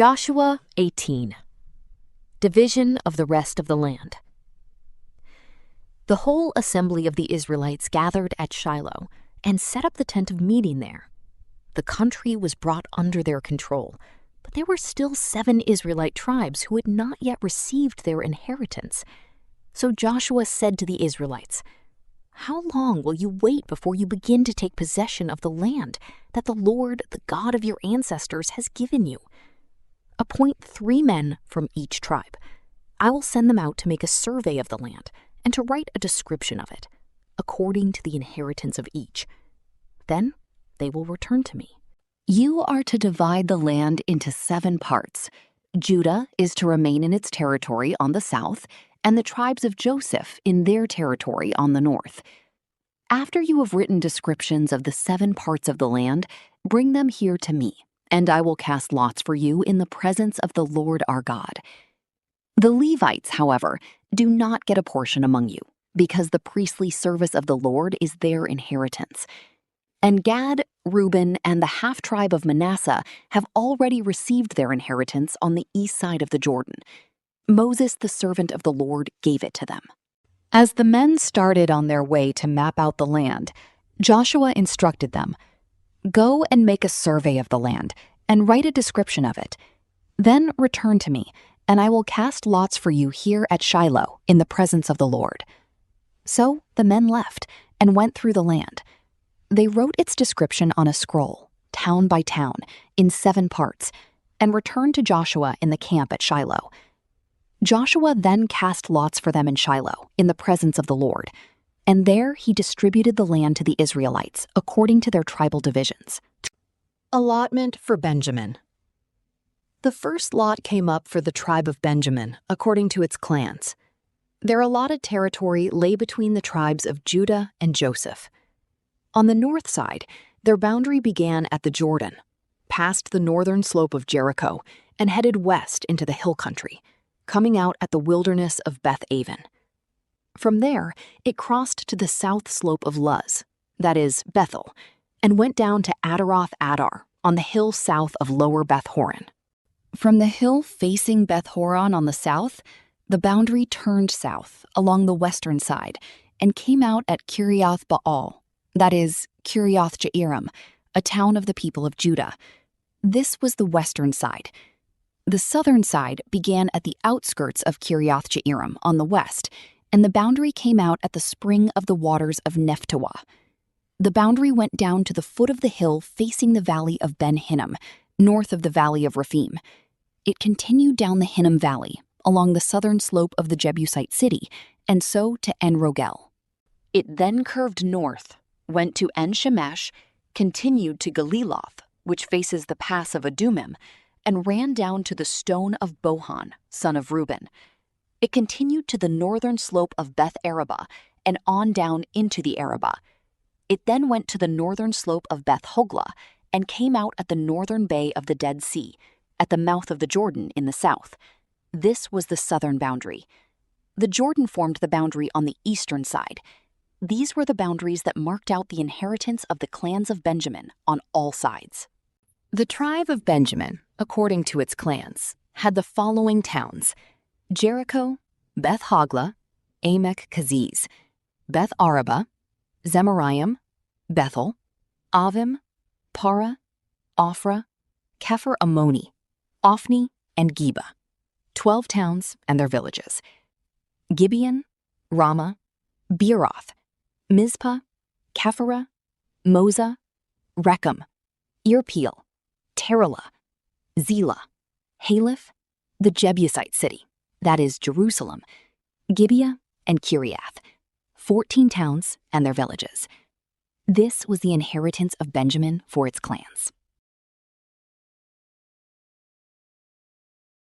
Joshua 18. Division of the rest of the land. The whole assembly of the Israelites gathered at Shiloh and set up the tent of meeting there. The country was brought under their control, but there were still 7 Israelite tribes who had not yet received their inheritance. So Joshua said to the Israelites, "How long will you wait before you begin to take possession of the land that the Lord, the God of your ancestors, has given you? Appoint 3 men from each tribe. I will send them out to make a survey of the land and to write a description of it, according to the inheritance of each. Then they will return to me. You are to divide the land into 7 parts. Judah is to remain in its territory on the south, and the tribes of Joseph in their territory on the north. After you have written descriptions of the 7 parts of the land, bring them here to me, and I will cast lots for you in the presence of the Lord our God. The Levites, however, do not get a portion among you, because the priestly service of the Lord is their inheritance. And Gad, Reuben, and the half-tribe of Manasseh have already received their inheritance on the east side of the Jordan. Moses, the servant of the Lord, gave it to them." As the men started on their way to map out the land, Joshua instructed them, "Go and make a survey of the land, and write a description of it. Then return to me, and I will cast lots for you here at Shiloh in the presence of the Lord." So the men left and went through the land. They wrote its description on a scroll, town by town, in 7 parts, and returned to Joshua in the camp at Shiloh. Joshua then cast lots for them in Shiloh, in the presence of the Lord, and there he distributed the land to the Israelites according to their tribal divisions. Allotment for Benjamin. The first lot came up for the tribe of Benjamin, according to its clans. Their allotted territory lay between the tribes of Judah and Joseph. On the north side, their boundary began at the Jordan, passed the northern slope of Jericho, and headed west into the hill country, coming out at the wilderness of Beth-aven. From there, it crossed to the south slope of Luz, that is, Bethel, and went down to Adaroth-Adar on the hill south of Lower Beth-horon. From the hill facing Beth-horon on the south, the boundary turned south along the western side and came out at Kiriath-Baal, that is, Kirioth-Jearim, a town of the people of Judah. This was the western side. The southern side began at the outskirts of Kirioth-Jearim on the west, and the boundary came out at the spring of the waters of Nephtoah. The boundary went down to the foot of the hill facing the valley of Ben-Hinnom, north of the valley of Rephaim. It continued down the Hinnom Valley, along the southern slope of the Jebusite city, and so to En-Rogel. It then curved north, went to En-Shemesh, continued to Galiloth, which faces the pass of Adumim, and ran down to the stone of Bohan, son of Reuben. It continued to the northern slope of Beth-Arabah and on down into the Arabah. It then went to the northern slope of Beth-Hoglah and came out at the northern bay of the Dead Sea, at the mouth of the Jordan in the south. This was the southern boundary. The Jordan formed the boundary on the eastern side. These were the boundaries that marked out the inheritance of the clans of Benjamin on all sides. The tribe of Benjamin, according to its clans, had the following towns: Jericho, Beth-Hoglah, Amek-Keziz, Beth-Arabah, Zemaraim, Bethel, Avim, Parah, Ophrah, Kepher-Ammoni, Ophni, and Geba, 12 towns and their villages. Gibeon, Ramah, Beeroth, Mizpah, Kephirah, Moza, Rechem, Irpeel, Terelah, Zelah, Haleth, the Jebusite city, that is Jerusalem, Gibeah, and Kiriath, 14 towns and their villages. This was the inheritance of Benjamin for its clans.